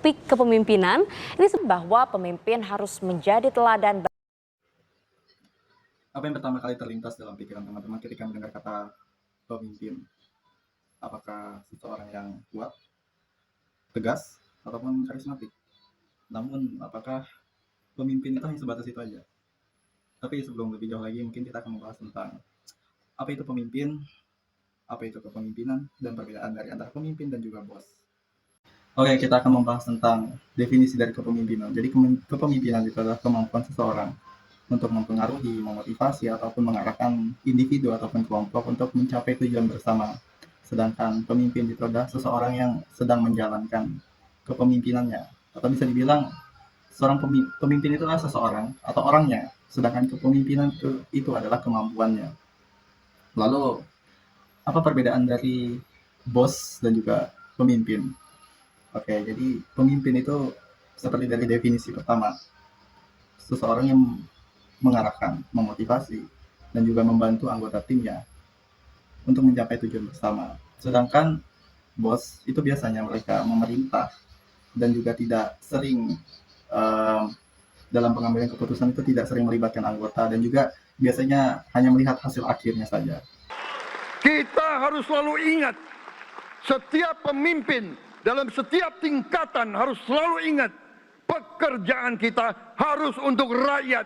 topik kepemimpinan, ini bahwa pemimpin harus menjadi teladan. Apa yang pertama kali terlintas dalam pikiran teman-teman ketika mendengar kata pemimpin? Apakah seseorang yang kuat, tegas, ataupun karismatik? Namun, apakah pemimpin itu hanya sebatas itu aja? Tapi sebelum lebih jauh lagi, mungkin kita akan membahas tentang apa itu pemimpin, apa itu kepemimpinan, dan perbedaan dari antara pemimpin dan juga bos. Oke, kita akan membahas tentang definisi dari kepemimpinan. Jadi, kepemimpinan itu adalah kemampuan seseorang untuk mempengaruhi, memotivasi, ataupun mengarahkan individu ataupun kelompok untuk mencapai tujuan bersama. Sedangkan pemimpin itu adalah seseorang yang sedang menjalankan kepemimpinannya. Atau bisa dibilang, seorang pemimpin itu adalah seseorang atau orangnya, sedangkan kepemimpinan itu adalah kemampuannya. Lalu, apa perbedaan dari bos dan juga pemimpin? Oke, jadi pemimpin itu seperti dari definisi pertama, seseorang yang mengarahkan, memotivasi, dan juga membantu anggota timnya untuk mencapai tujuan bersama. Sedangkan bos itu biasanya mereka memerintah dan juga tidak sering dalam pengambilan keputusan itu tidak sering melibatkan anggota dan juga biasanya hanya melihat hasil akhirnya saja. Kita harus selalu ingat, setiap pemimpin dalam setiap tingkatan harus selalu ingat, pekerjaan kita harus untuk rakyat.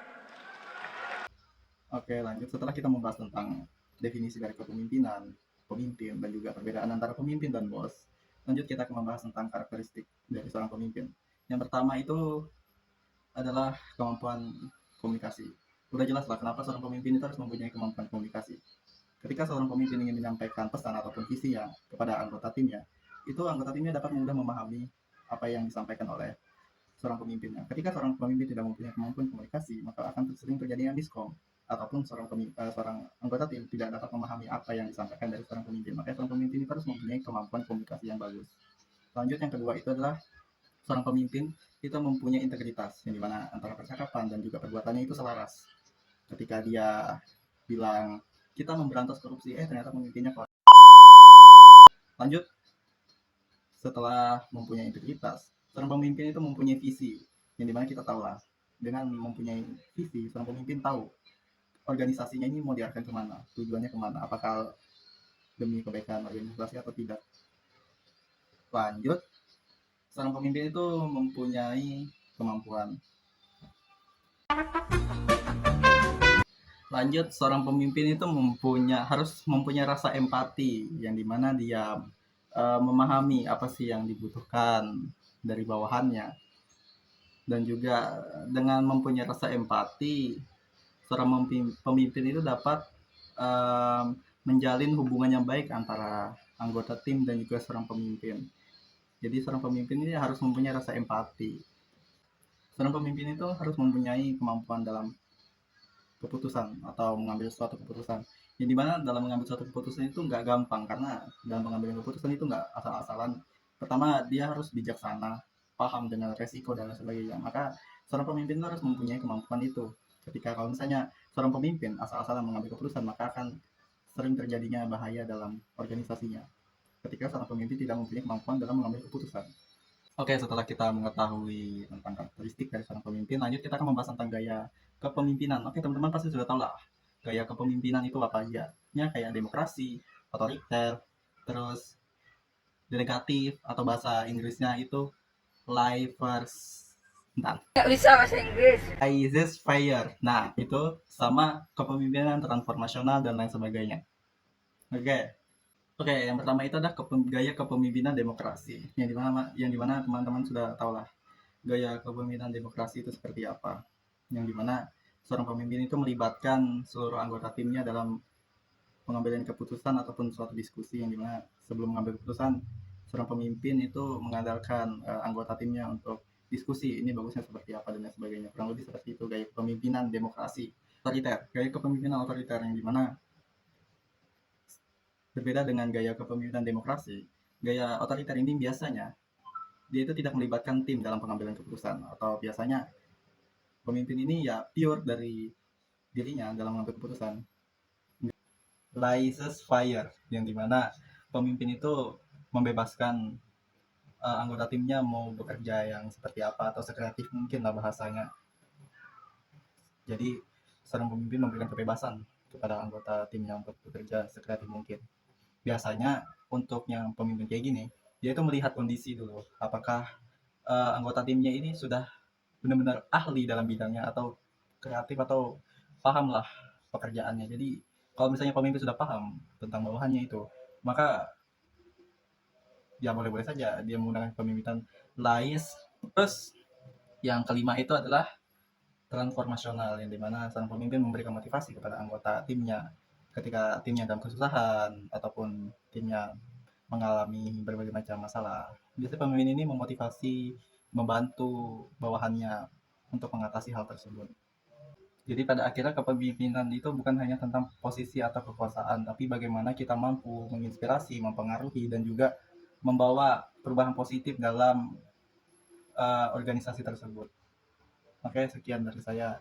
Oke, lanjut. Setelah kita membahas tentang definisi dari kepemimpinan, pemimpin, dan juga perbedaan antara pemimpin dan bos, lanjut kita akan membahas tentang karakteristik dari seorang pemimpin. Yang pertama itu adalah kemampuan komunikasi. Udah jelas lah kenapa seorang pemimpin itu harus mempunyai kemampuan komunikasi. Ketika seorang pemimpin ingin menyampaikan pesan ataupun visinya kepada anggota timnya, itu anggota timnya dapat mudah memahami apa yang disampaikan oleh seorang pemimpinnya. Ketika seorang pemimpin tidak mempunyai kemampuan komunikasi, maka akan sering terjadinya miskom ataupun seorang anggota tim tidak dapat memahami apa yang disampaikan dari seorang pemimpin. Maka seorang pemimpin itu harus mempunyai kemampuan komunikasi yang bagus. Lanjut, yang kedua itu adalah seorang pemimpin itu mempunyai integritas, yang dimana antara percakapan dan juga perbuatannya itu selaras. Ketika dia bilang kita memberantas korupsi, ternyata pemimpinnya korup. Lanjut, setelah mempunyai integritas, seorang pemimpin itu mempunyai visi, yang dimana kita tahu lah, dengan mempunyai visi, seorang pemimpin tahu organisasinya ini mau diarahkan kemana, tujuannya kemana, apakah demi kebaikan organisasi atau tidak. Lanjut, seorang pemimpin itu mempunyai kemampuan. Lanjut, seorang pemimpin itu harus mempunyai rasa empati, yang dimana dia memahami apa sih yang dibutuhkan dari bawahannya. Dan juga dengan mempunyai rasa empati, seorang pemimpin itu dapat menjalin hubungan yang baik antara anggota tim dan juga seorang pemimpin. Jadi seorang pemimpin ini harus mempunyai rasa empati. Seorang pemimpin itu harus mempunyai kemampuan dalam keputusan atau mengambil suatu keputusan. Yang dimana dalam mengambil suatu keputusan itu nggak gampang, karena dalam pengambilan keputusan itu nggak asal-asalan. Pertama, dia harus bijaksana, paham dengan resiko dan sebagainya. Maka seorang pemimpin itu harus mempunyai kemampuan itu. Ketika kalau misalnya seorang pemimpin asal-asalan mengambil keputusan, maka akan sering terjadinya bahaya dalam organisasinya. Ketika seorang pemimpin tidak mempunyai kemampuan dalam mengambil keputusan. Oke, setelah kita mengetahui tentang karakteristik dari seorang pemimpin, lanjut kita akan membahas tentang gaya kepemimpinan. Oke, teman-teman pasti sudah tahu lah, gaya kepemimpinan itu apa aja. Ya, kayak demokrasi, otoriter, terus delegatif, atau bahasa Inggrisnya itu Nggak bisa bahasa Inggris. laissez-faire. Nah, itu sama kepemimpinan transformasional dan lain sebagainya. Oke. Oke, yang pertama itu adalah gaya kepemimpinan demokrasi. Yang dimana teman-teman sudah tahu lah gaya kepemimpinan demokrasi itu seperti apa. Yang dimana seorang pemimpin itu melibatkan seluruh anggota timnya dalam pengambilan keputusan ataupun suatu diskusi, yang dimana sebelum mengambil keputusan, seorang pemimpin itu mengandalkan anggota timnya untuk diskusi, ini bagusnya seperti apa dan lain sebagainya. Kurang lebih seperti itu gaya kepemimpinan demokrasi. Otoriter, gaya kepemimpinan otoriter yang dimana berbeda dengan gaya kepemimpinan demokrasi. Gaya otoriter ini biasanya dia itu tidak melibatkan tim dalam pengambilan keputusan, atau biasanya pemimpin ini ya pure dari dirinya dalam mengambil keputusan. Laissez-faire, yang dimana pemimpin itu membebaskan anggota timnya mau bekerja yang seperti apa atau sekreatif mungkin lah bahasanya. Jadi seorang pemimpin memberikan kebebasan kepada anggota timnya untuk bekerja sekreatif mungkin. Biasanya untuk yang pemimpin kayak gini, dia itu melihat kondisi dulu, apakah anggota timnya ini sudah benar-benar ahli dalam bidangnya atau kreatif atau paham lah pekerjaannya. Jadi kalau misalnya pemimpin sudah paham tentang bawahannya itu, maka ya boleh-boleh saja dia menggunakan kepemimpinan lais. Terus yang kelima itu adalah transformasional, yang dimana sang pemimpin memberikan motivasi kepada anggota timnya ketika timnya dalam kesusahan ataupun timnya mengalami berbagai macam masalah. Biasanya pemimpin ini memotivasi, membantu bawahannya untuk mengatasi hal tersebut. Jadi pada akhirnya kepemimpinan itu bukan hanya tentang posisi atau kekuasaan, tapi bagaimana kita mampu menginspirasi, mempengaruhi, dan juga membawa perubahan positif dalam organisasi tersebut. Oke, sekian dari saya.